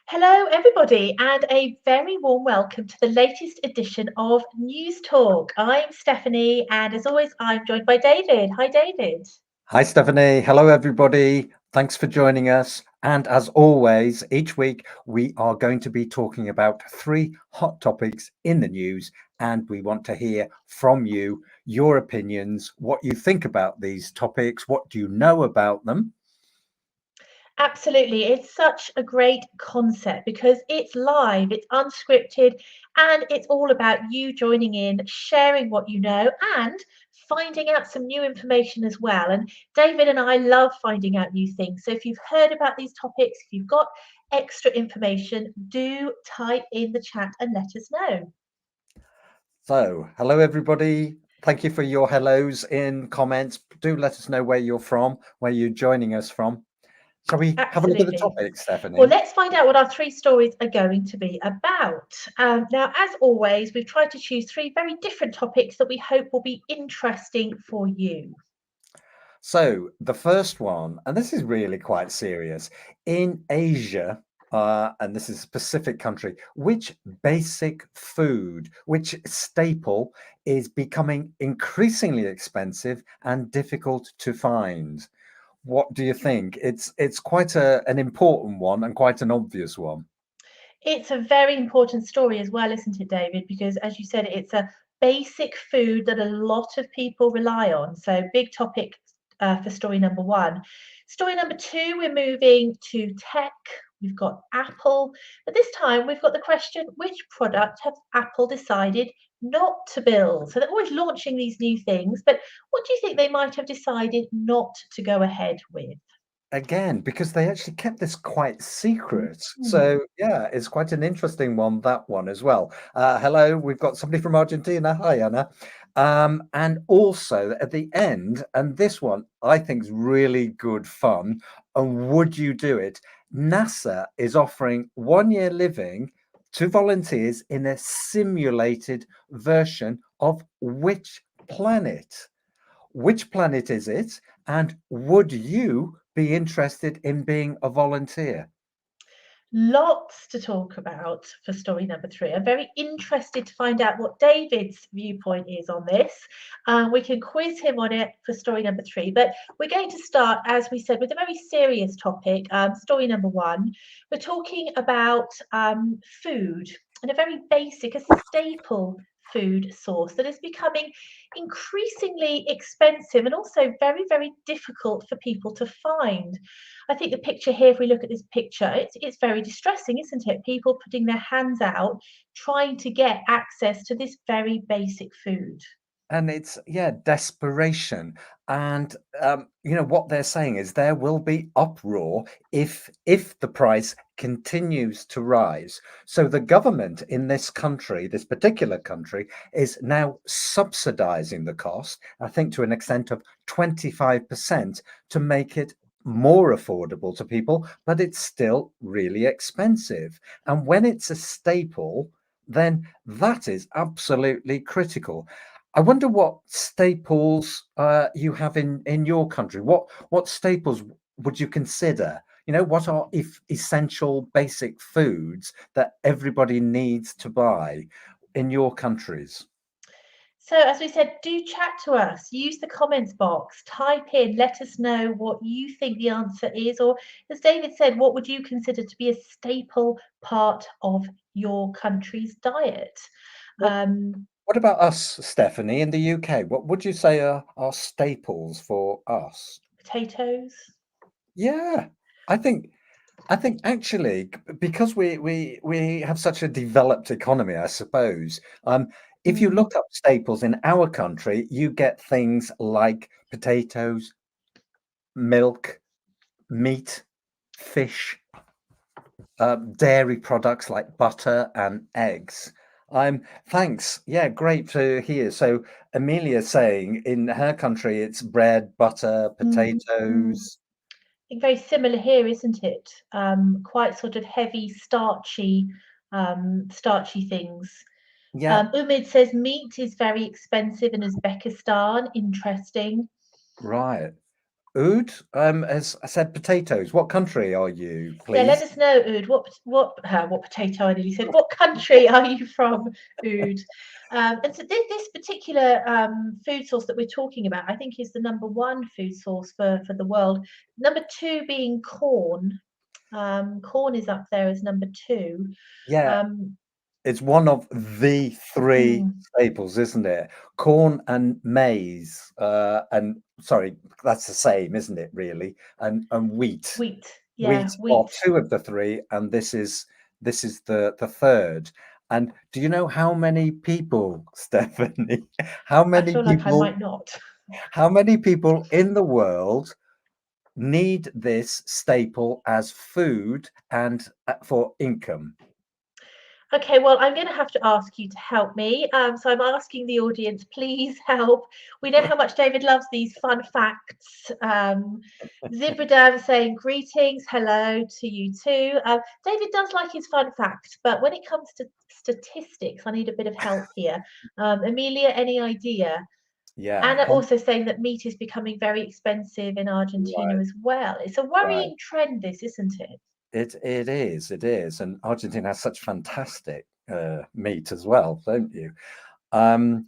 Hello, everybody, and a very warm welcome to the latest edition of News Talk. I'm Stephanie, and as always, I'm joined by David. Hi, David. Hi, Stephanie. Hello, everybody. Thanks for joining us. And as always, each week we are going to be talking about three hot topics in the news. And we want to hear from you your opinions, what you think about these topics, what do you know about them. Absolutely. It's such a great concept because it's live, it's unscripted, and it's all about you joining in, sharing what you know, and finding out some new information as well. And David and I love finding out new things. So if you've heard about these topics, if you've got extra information, do type in the chat and let us know. So, hello, everybody. Thank you for your hellos in comments. Do let us know where you're from, where you're joining us from. Shall we have a look at the Absolutely. topic, Well, Stephanie? let's find out what our three stories are going to be about. Now, as always, we've tried to choose three very different topics that we hope will be interesting for you. So the first one, and this is really quite serious, in Asia, and this is a specific country, which basic food, which staple is becoming increasingly expensive and difficult to find? What do you think? It's quite an important one and quite an obvious one. It's a very important story as well, isn't it, David? Because as you said, it's a basic food that a lot of people rely on. So, big topic for story number one. Story number two, we're moving to tech. We've got Apple, but this time we've got the question, which product have Apple decided not to build? So they're always launching these new things, but what do you think they might have decided not to go ahead with? Again, because they actually kept this quite secret. Mm. So yeah, it's quite an interesting one, that one as well. Hello, we've got somebody from Argentina. Hi, Anna. And also at the end, and this one I think is really good fun. And would you do it? NASA is offering 1 year living to volunteers in a simulated version of which planet? Which planet is it? And would you be interested in being a volunteer? Lots to talk about for story number three. I'm very interested to find out what David's viewpoint is on this. We can quiz him on it for story number three, but we're going to start, as we said, with a very serious topic. Story number one, we're talking about food and a very basic, a staple food source that is becoming increasingly expensive and also very, very difficult for people to find. I think the picture here, if we look at this picture, it's very distressing, isn't it? People putting their hands out, trying to get access to this very basic food. And it's, yeah, desperation. And what they're saying is there will be uproar if the price continues to rise. So the government in this country, this particular country, is now subsidizing the cost, I think to an extent of 25% to make it more affordable to people, but it's still really expensive. And when it's a staple, then that is absolutely critical. I wonder what staples you have in your country. What staples would you consider? What are if essential basic foods that everybody needs to buy in your countries? So, as we said, do chat to us. Use the comments box. Type in. Let us know what you think the answer is. Or, as David said, what would you consider to be a staple part of your country's diet? What Um, what about us, Stephanie, in the UK? What would you say are staples for us? Potatoes. Yeah, I think I think actually, because we have such a developed economy, I suppose, if you Mm. look up staples in our country, you get things like potatoes, milk, meat, fish, dairy products like butter and eggs. Thanks. Yeah, great to hear. So Amelia's saying in her country it's bread, butter, Mm. Mm. potatoes. Think very similar here, isn't it? Quite sort of heavy, starchy things. Yeah, Umid says meat is very expensive in Uzbekistan. Interesting. right. Oud, as I said, potatoes. What country are you, Yeah, let please? us know, Oud. What potato I nearly said. What country are you from, Oud? And so this particular food source that we're talking about, I think, is the number one food source for the world. Number two being corn. Corn is up there as number two. Yeah, Um, it's one of the three mm, staples, isn't it? Corn and maize, and sorry, that's the same, isn't it? Really, and wheat. wheat. Yeah, Wheat are wheat. two of the three, and this is the third. And do you know how many people, Stephanie? How I many feel like I people? might not. How many people in the world need this staple as food and for income? Okay, well, I'm going to have to ask you to help me. So I'm asking the audience, please help. We know how much David loves these fun facts. Zibradam saying greetings, hello to you too. David does like his fun facts, but when it comes to statistics, I need a bit of help here. Amelia, any idea? Yeah, Anna also saying that meat is becoming very expensive in Argentina right, as well. It's a right. worrying trend, this, isn't it? It is, and Argentina has such fantastic meat as well, don't you? Um,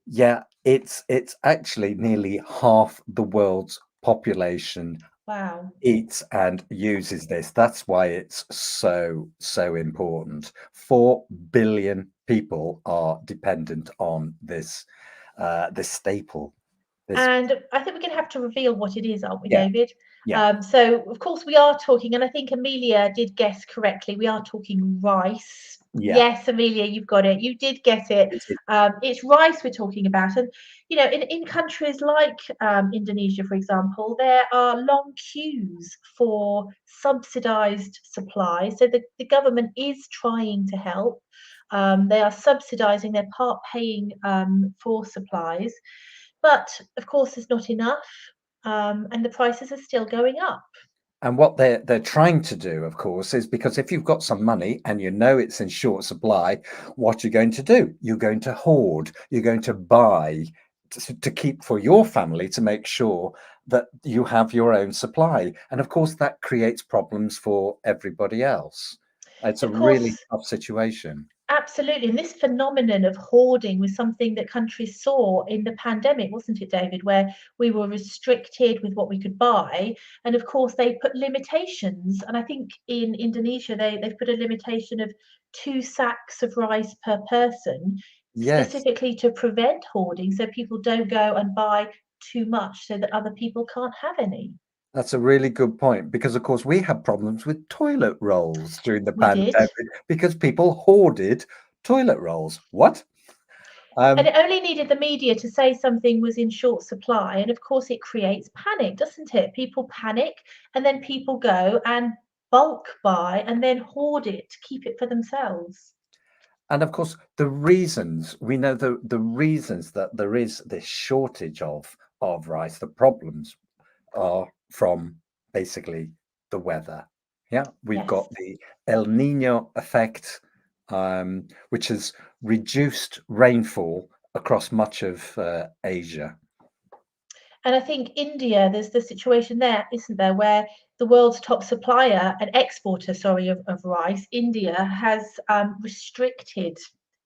yeah, it's actually nearly half the world's population Wow. eats and uses this. That's why it's so important. 4 billion people are dependent on this staple. This, And I think we're going to have to reveal what it is, aren't we, yeah, David? yeah, So, of course, we are talking, and I think Amelia did guess correctly. We are talking rice. yeah. Yes, Amelia, you've got it. You did get it. It is, It's rice we're talking about. And, you know, in countries like Indonesia, for example, there are long queues for subsidized supplies. So the government is trying to help. They are subsidizing, they're part paying for supplies. But of course, there's not enough, and the prices are still going up. and what they're trying to do, of course, is because if you've got some money and you know it's in short supply, what you're going to do? You're going to hoard. You're going to buy to keep for your family to make sure that you have your own supply. And of course, that creates problems for everybody else. It's a Of really course, tough situation. absolutely. And this phenomenon of hoarding was something that countries saw in the pandemic, wasn't it, David? Where we were restricted with what we could buy. And of course, they put limitations. And I think in Indonesia, they've put a limitation of 2 sacks of rice per person, Yes. specifically to prevent hoarding so people don't go and buy too much so that other people can't have any. That's a really good point because, of course, we had problems with toilet rolls during the We did. pandemic because people hoarded toilet rolls. What? And Um, it only needed the media to say something was in short supply. And of course, it creates panic, doesn't it? People panic and then people go and bulk buy and then hoard it to keep it for themselves. and of course, the reasons we know the reasons that there is this shortage of rice, the problems are from basically the weather. Yeah, we've Yes. got the El Nino effect, which has reduced rainfall across much of Asia. And I think India, there's the situation there, isn't there, where the world's top supplier and exporter, sorry, of rice, India, has restricted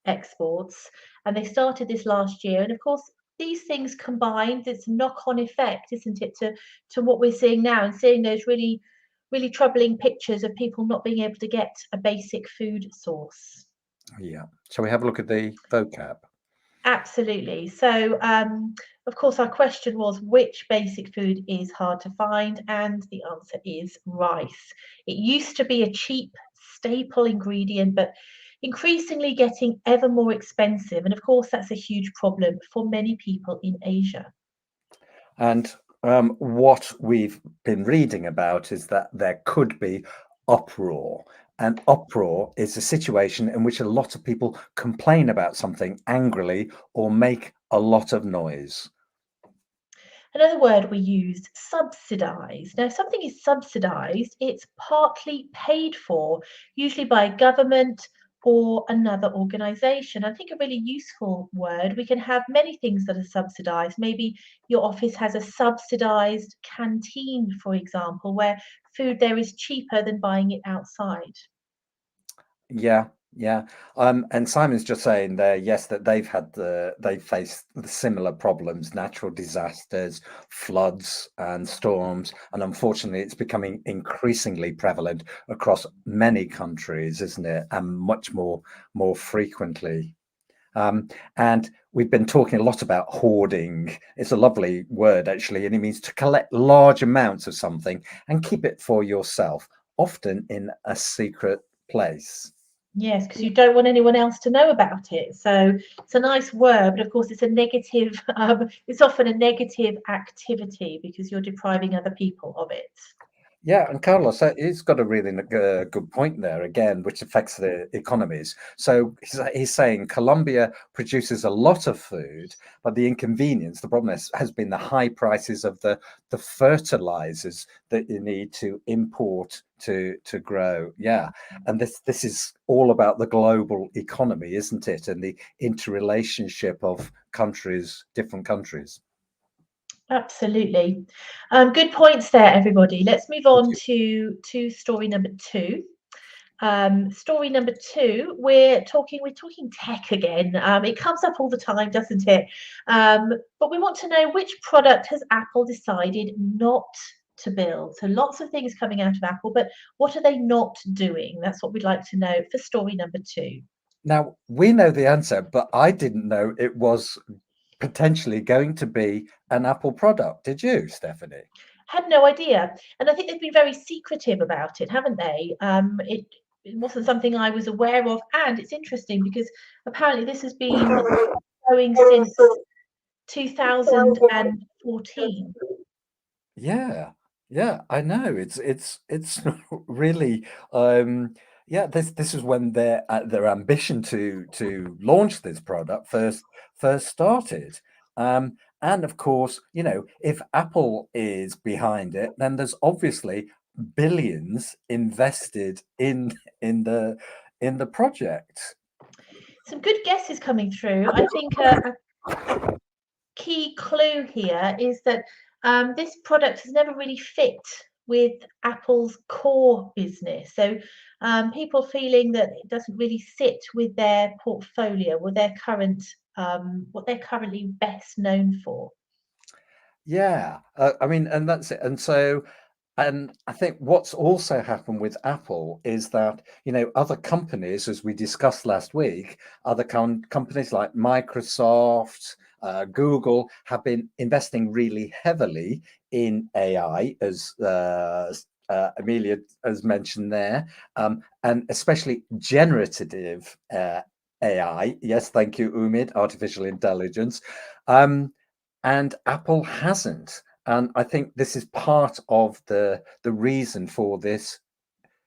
exports. And they started this last year. And of course, these things combined, it's a knock-on effect, isn't it, to what we're seeing now and seeing those really, really troubling pictures of people not being able to get a basic food source. Yeah. Shall we have a look at the vocab? Absolutely. So, of course, our question was which basic food is hard to find, and the answer is rice. It used to be a cheap staple ingredient, but increasingly getting ever more expensive. And of course, that's a huge problem for many people in Asia. And what we've been reading about is that there could be uproar. And uproar is a situation in which a lot of people complain about something angrily or make a lot of noise. Another word we used, subsidised. Now, if something is subsidised, it's partly paid for, usually by a government or another organisation. I think a really useful word. We can have many things that are subsidised. Maybe your office has a subsidised canteen, for example, where food there is cheaper than buying it outside. Yeah, yeah. And Simon's just saying there, yes, that they've faced the similar problems, natural disasters, floods and storms, and unfortunately it's becoming increasingly prevalent across many countries, isn't it? And much more frequently. And we've been talking a lot about hoarding. It's a lovely word, actually, and it means to collect large amounts of something and keep it for yourself, often in a secret place. Yes, because you don't want anyone else to know about it. So it's a nice word, but of course it's a negative, it's often a negative activity because you're depriving other people of it. Yeah, and Carlos, he's got a really good point there again, which affects the economies. So he's saying Colombia produces a lot of food, but the inconvenience, the problem has been the high prices of the fertilizers that you need to import to grow. Yeah, and this is all about the global economy, isn't it? And the interrelationship of countries, different countries. Absolutely. Good points there, everybody. Let's move Thank on you. to story number two. Story number two, we're talking tech again. It comes up all the time, doesn't it? But we want to know, which product has Apple decided not to build? So lots of things coming out of Apple, but what are they not doing? That's what we'd like to know for story number two. Now, we know the answer, but I didn't know it was potentially going to be an Apple product. Did you, Stephanie? Had no idea, and I think they've been very secretive about it, haven't they? It wasn't something I was aware of, and it's interesting because apparently this has been going since 2014. Yeah, yeah, I know. It's really yeah, this is when their ambition to launch this product first started. And of course, if Apple is behind it, then there's obviously billions invested in the in the project. Some good guesses coming through. I think a key clue here is that this product has never really fit with Apple's core business. So people feeling that it doesn't really sit with their portfolio or their current what they're currently best known for. Yeah, I mean, and that's it. And I think what's also happened with Apple is that, other companies, as we discussed last week, other companies like Microsoft, Google have been investing really heavily in AI, as Amelia has mentioned there, and especially generative AI. Yes, thank you, Umid, artificial intelligence. Um, and Apple hasn't. And I think this is part of the reason for this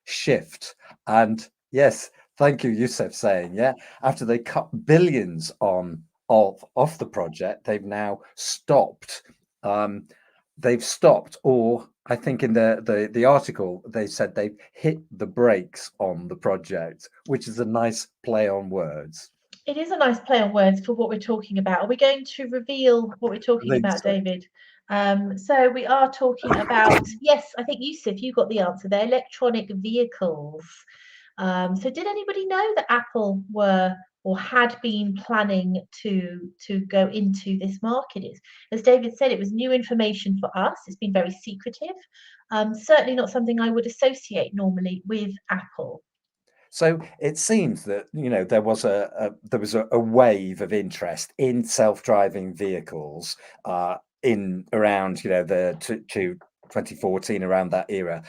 shift. And yes, thank you, Youssef, saying, yeah, after they cut billions on off the project, they've now stopped. Um, they've stopped, or I think in the article they said they've hit the brakes on the project, which is a nice play on words. It is a nice play on words for what we're talking about. Are we going to reveal what we're I talking think about, so. David? So we are talking about, yes, I think Yusuf, you got the answer there, electronic vehicles. So did anybody know that Apple were or had been planning to go into this market? It's, as David said, it was new information for us. It's been very secretive. Certainly not something I would associate normally with Apple. So it seems that there was a wave of interest in self-driving vehicles in around the to 2014, around that era,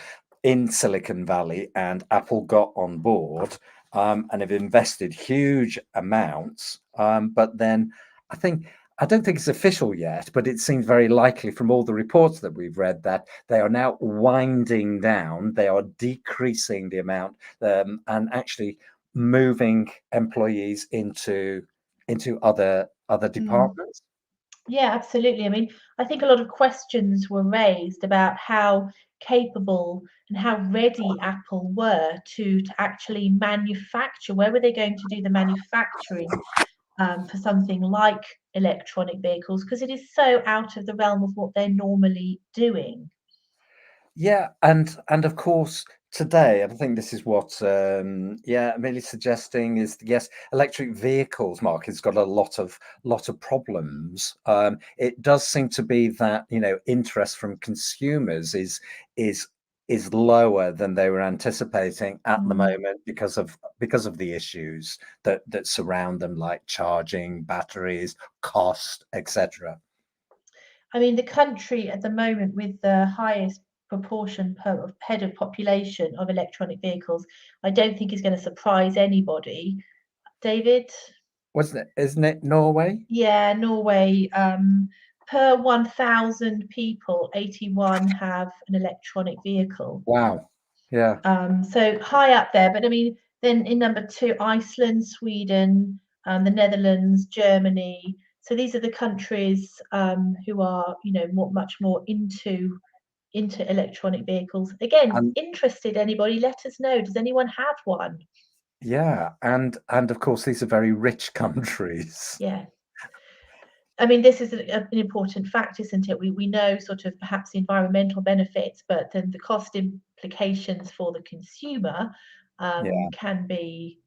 in Silicon Valley, and Apple got on board and have invested huge amounts. But then I think I don't think it's official yet, but it seems very likely from all the reports that we've read that they are now winding down. They are decreasing the amount and actually moving employees into other Mm. departments. Yeah, absolutely. I mean, I think a lot of questions were raised about how capable and how ready Apple were to actually manufacture. Where were they going to do the manufacturing for something like electronic vehicles? Because it is so out of the realm of what they're normally doing. Yeah, and of course today, and I think this is what yeah, Amelia's suggesting is yes, electric vehicles market's got a lot of problems. It does seem to be that interest from consumers is is lower than they were anticipating at the Mm. moment because of the issues that surround them, like charging, batteries, cost, etc. I mean, the country at the moment with the highest proportion of head of population of electronic vehicles, I don't think is going to surprise anybody. David? Wasn't it? Isn't it Norway? Yeah, Norway, per 1,000 people, 81 have an electronic vehicle. Wow. Yeah. So high up there. But I mean, then in number two, Iceland, Sweden, the Netherlands, Germany. So these are the countries who are, much more into electronic vehicles. Again, And interested anybody? Let us know. Does anyone have one? yeah, and of course these are very rich countries. Yeah. I mean, this is an important fact, isn't it? We know sort of perhaps the environmental benefits, but then the cost implications for the consumer Yeah, can be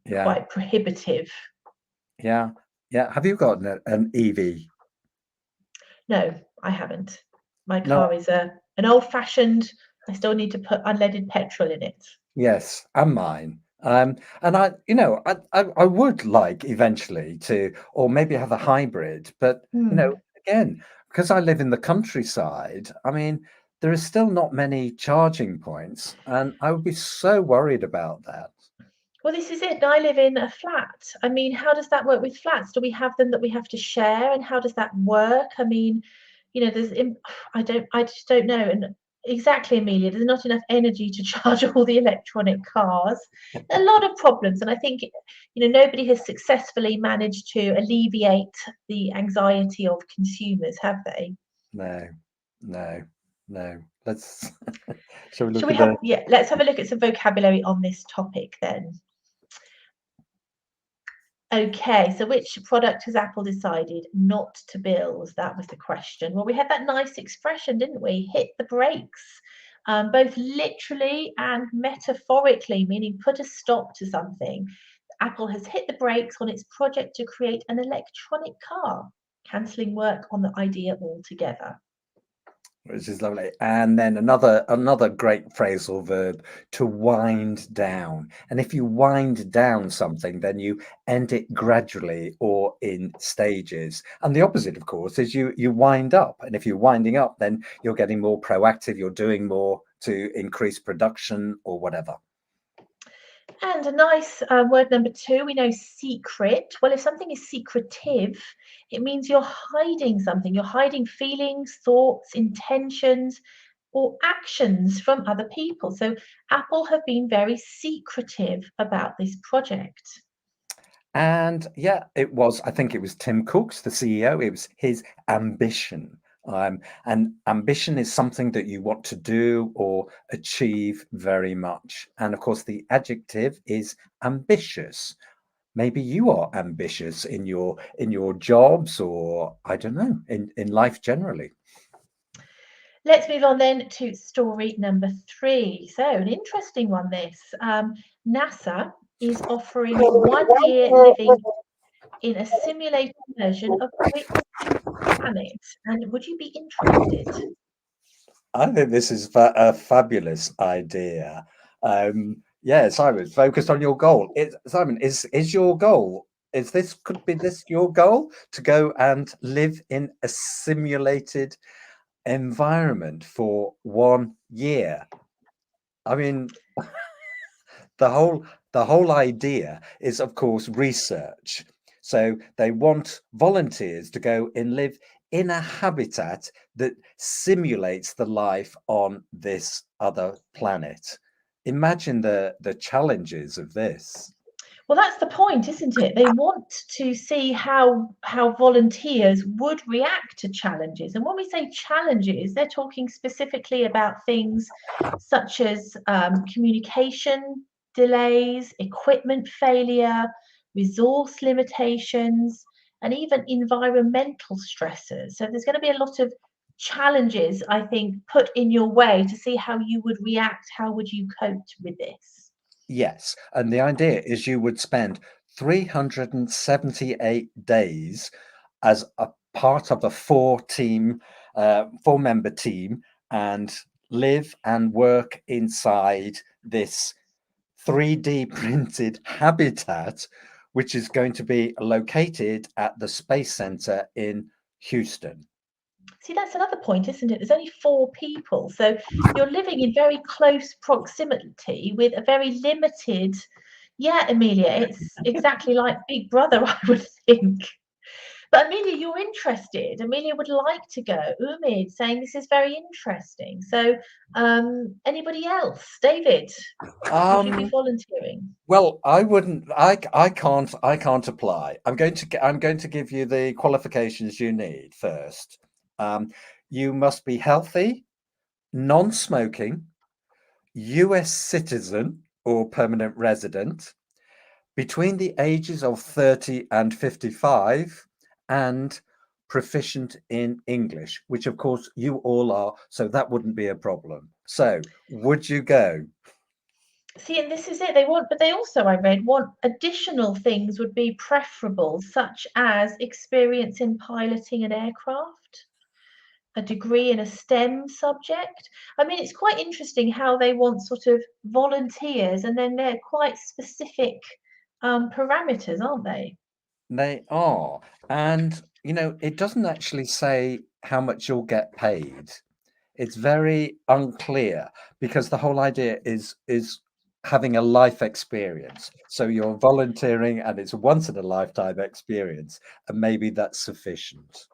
yeah, quite prohibitive. yeah, yeah. Have you got an EV? No, I haven't. My No, car is an old-fashioned. I still need to put unleaded petrol in it. yes, and mine. And I would like eventually to, or maybe have a hybrid, but Hmm. again, because I live in the countryside, I mean, there is still not many charging points, and I would be so worried about that. Well, this is it. I live in a flat. I mean, how does that work with flats? Do we have them that we have to share, and how does that work? I mean, I just don't know. And exactly, Amelia, there's not enough energy to charge all the electronic cars. A lot of problems, and I think, nobody has successfully managed to alleviate the anxiety of consumers, have they? No, no, no. Let's shall we Shall look we at have, the yeah, let's have a look at some vocabulary on this topic then. Okay, so which product has Apple decided not to build? That was the question. Well, we had that nice expression, didn't we? Hit the brakes, both literally and metaphorically, meaning put a stop to something. Apple has hit the brakes on its project to create an electronic car, cancelling work on the idea altogether. which is lovely. And then another great phrasal verb, to wind down. And if you wind down something, then you end it gradually or in stages. And the opposite, of course, is you wind up. And if you're winding up, then you're getting more proactive, you're doing more to increase production or whatever. And a nice word number two, we know secret. Well, if something is secretive, it means you're hiding something. You're hiding feelings, thoughts, intentions, or actions from other people. So Apple have been very secretive about this project. And yeah, I think it was Tim Cook's, the CEO, it was his ambition. And ambition is something that you want to do or achieve very much. And of course, the adjective is ambitious. Maybe you are ambitious in your jobs or I don't know, in life generally. Let's move on then to story number three. So, an interesting one this. NASA is offering 1 year living in a simulated version of which planet? And would you be interested? I think this is a fabulous idea. Yeah, Simon, focused on your goal. Simon, is your goal? Could be this your goal to go and live in a simulated environment for 1 year? I mean, the whole idea is, of course, research. So they want volunteers to go and live in a habitat that simulates the life on this other planet. Imagine the challenges of this. Well, that's the point, isn't it? They want to see how volunteers would react to challenges. And when we say challenges, they're talking specifically about things such as communication delays, equipment failure, resource limitations, and even environmental stresses. So there's going to be a lot of challenges, I think, put in your way to see how you would react, how would you cope with this. Yes, and the idea is you would spend 378 days as a part of a four-member team, and live and work inside this 3D printed habitat, which is going to be located at the Space Center in Houston. See, that's another point, isn't it? There's only four people. So you're living in very close proximity with a very limited. Yeah, Amelia, it's exactly like Big Brother, I would think. But Amelia, you're interested. Amelia would like to go. Umid saying this is very interesting. So, anybody else? David, would you be Um, volunteering? well, I wouldn't. I can't apply. I'm going to give you the qualifications you need first. Um, you must be healthy, non-smoking, US citizen or permanent resident, between the ages of 30 and 55, and proficient in English, which of course you all are, so that wouldn't be a problem. So, would you go? See, and this is it. They want, but they also, I read, want additional things would be preferable, such as experience in piloting an aircraft, a degree in a STEM subject. I mean, it's quite interesting how they want sort of volunteers, and then they're quite specific parameters, aren't they? They are. And, it doesn't actually say how much you'll get paid. It's very unclear because the whole idea is having a life experience. So you're volunteering and it's a once in a lifetime experience, and maybe that's sufficient.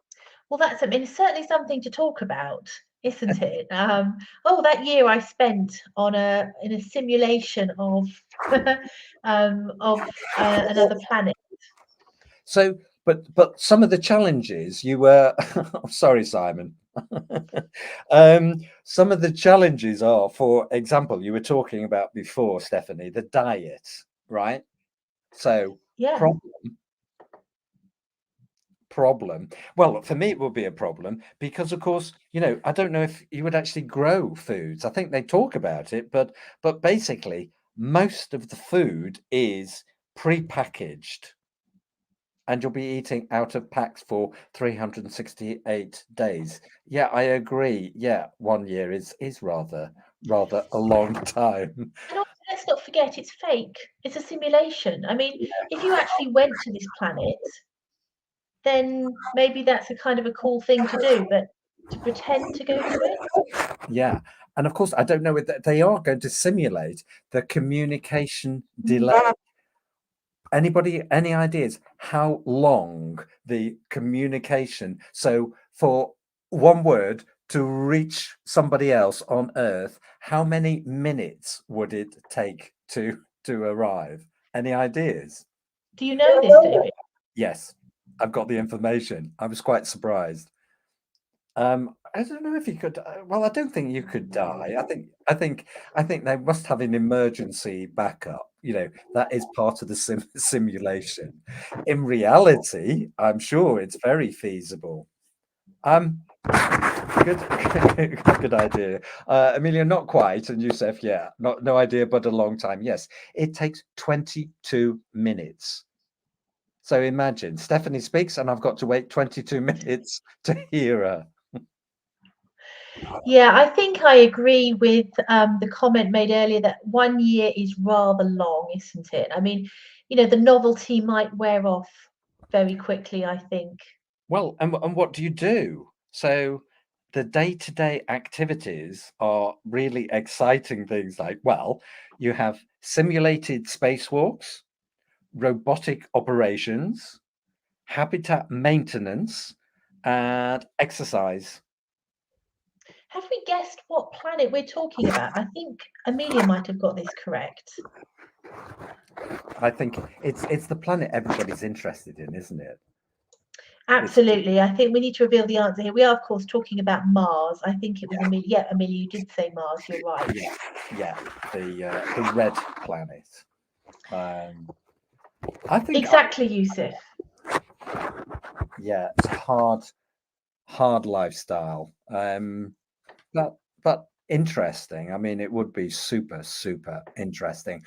Well, that's, I mean, it's certainly something to talk about, isn't it? Oh, that year I spent on a in a simulation of of another planet. So, but some of the challenges you were oh, sorry, Simon. Some of the challenges are, for example, you were talking about before, Stephanie, the diet, right? So Yeah. problem problem. Well, for me, it would be a problem because, of course, I don't know if you would actually grow foods. I think they talk about it, but basically, most of the food is prepackaged, and you'll be eating out of packs for 368 days. Yeah, I agree. Yeah, 1 year is rather a long time. And also, let's not forget it's fake. It's a simulation. I mean, if you actually went to this planet, then maybe that's a kind of a cool thing to do, but to pretend to go to it. Yeah. And of course, I don't know if they are going to simulate the communication delay. Anybody, any ideas how long the communication? So for one word to reach somebody else on Earth, how many minutes would it take to arrive? Any ideas? Do you know this, David? Yes, I've got the information. I was quite surprised. I don't know if you could. Well, I don't think you could die. I think they must have an emergency backup. That is part of the simulation. In reality, I'm sure it's very feasible. Um, good, good idea. Amelia, not quite, and Yusuf, yeah, no idea, but a long time. Yes, it takes 22 minutes. So imagine Stephanie speaks, and I've got to wait 22 minutes to hear her. Yeah, I think I agree with the comment made earlier that 1 year is rather long, isn't it? I mean, the novelty might wear off very quickly, I think. Well, and what do you do? So the day-to-day activities are really exciting things like, well, you have simulated spacewalks, robotic operations, habitat maintenance, and exercise. Have we guessed what planet we're talking about? I think Amelia might have got this correct. I think it's the planet everybody's interested in, isn't it? It's Absolutely. I think we need to reveal the answer here. We are, of course, talking about Mars. I think it was yeah, Amelia. Yeah, Amelia, you did say Mars. You're right. yeah, yeah. The red planet. Um, I think Exactly, Yusuf. yeah, it's a hard lifestyle. But interesting. I mean, it would be super interesting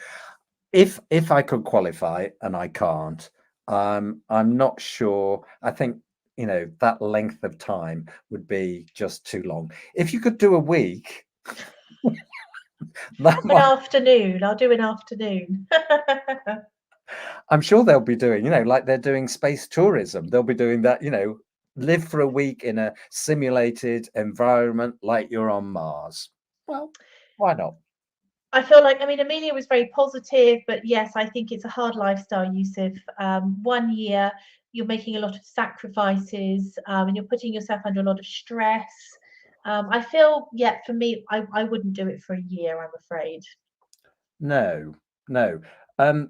if I could qualify, and I can't. I'm not sure. I think that length of time would be just too long. If you could do a week, that An might. afternoon. I'll do an afternoon. I'm sure they'll be doing. Like they're doing space tourism. They'll be doing that. Live for a week in a simulated environment like you're on Mars. Well, why not? I feel like, I mean, Amelia was very positive, but yes, I think it's a hard lifestyle, Yusuf. 1 year, you're making a lot of sacrifices, and you're putting yourself under a lot of stress. I feel, yeah, for me, I wouldn't do it for a year, I'm afraid. No, no. And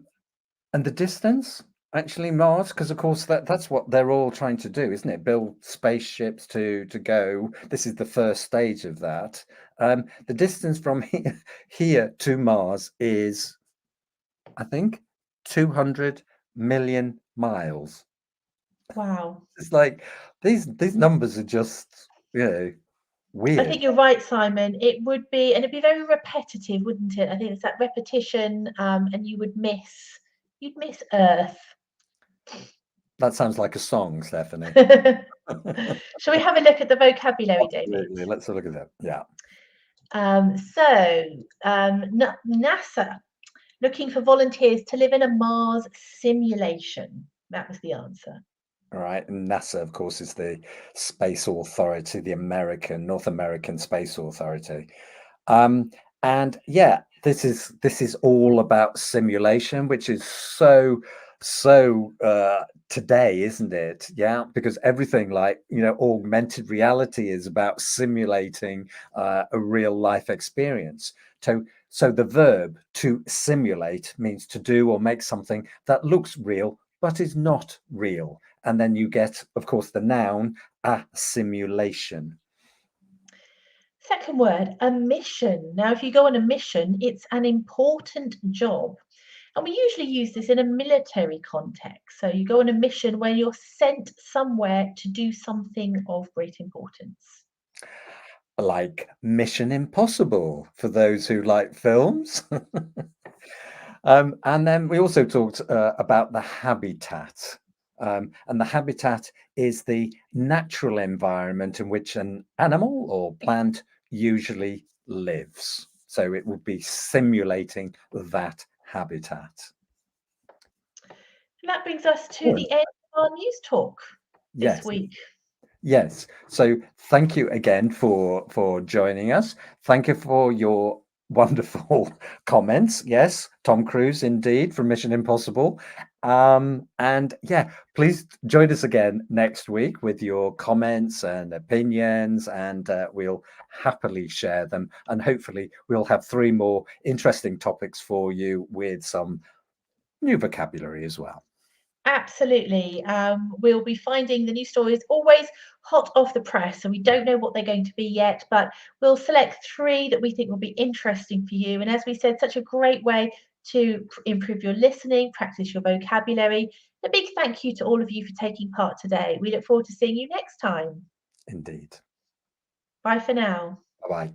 the distance, actually, Mars, because of course that's what they're all trying to do, isn't it? Build spaceships to go. This is the first stage of that. The distance from here to Mars is, I think, 200 million miles. Wow. It's like these numbers are just, I weird. think you're right, Simon. It would be, and it'd be very repetitive, wouldn't it? I think it's that repetition, and you'd miss Earth. That sounds like a song, Stephanie. Shall we have a look at the vocabulary, David? Absolutely. Let's have a look at that. Yeah. NASA looking for volunteers to live in a Mars simulation. That was the answer. All right. And NASA, of course, is the space authority, the North American Space Authority. Um, and yeah, this is all about simulation, which is so today, isn't it? Yeah, because everything like augmented reality is about simulating a real life experience. So the verb to simulate means to do or make something that looks real but is not real. And then you get, of course, the noun, a simulation. Second word, a mission. Now, if you go on a mission, it's an important job. And we usually use this in a military context. So you go on a mission where you're sent somewhere to do something of great importance. Like Mission Impossible for those who like films. And then we also talked about the habitat. And the habitat is the natural environment in which an animal or plant usually lives. So it would be simulating that habitat. And that brings us to Good. the end of our news talk this Yes. week. Yes. So thank you again for joining us. Thank you for your wonderful comments. Yes, Tom Cruise indeed from Mission Impossible. And yeah, please join us again next week with your comments and opinions, and we'll happily share them. And hopefully, we'll have 3 more interesting topics for you with some new vocabulary as well. Absolutely. We'll be finding the news stories always hot off the press, and we don't know what they're going to be yet, but we'll select 3 that we think will be interesting for you. And as we said, such a great way to improve your listening, practice your vocabulary. A big thank you to all of you for taking part today. We look forward to seeing you next time. Indeed. Bye for now. Bye bye.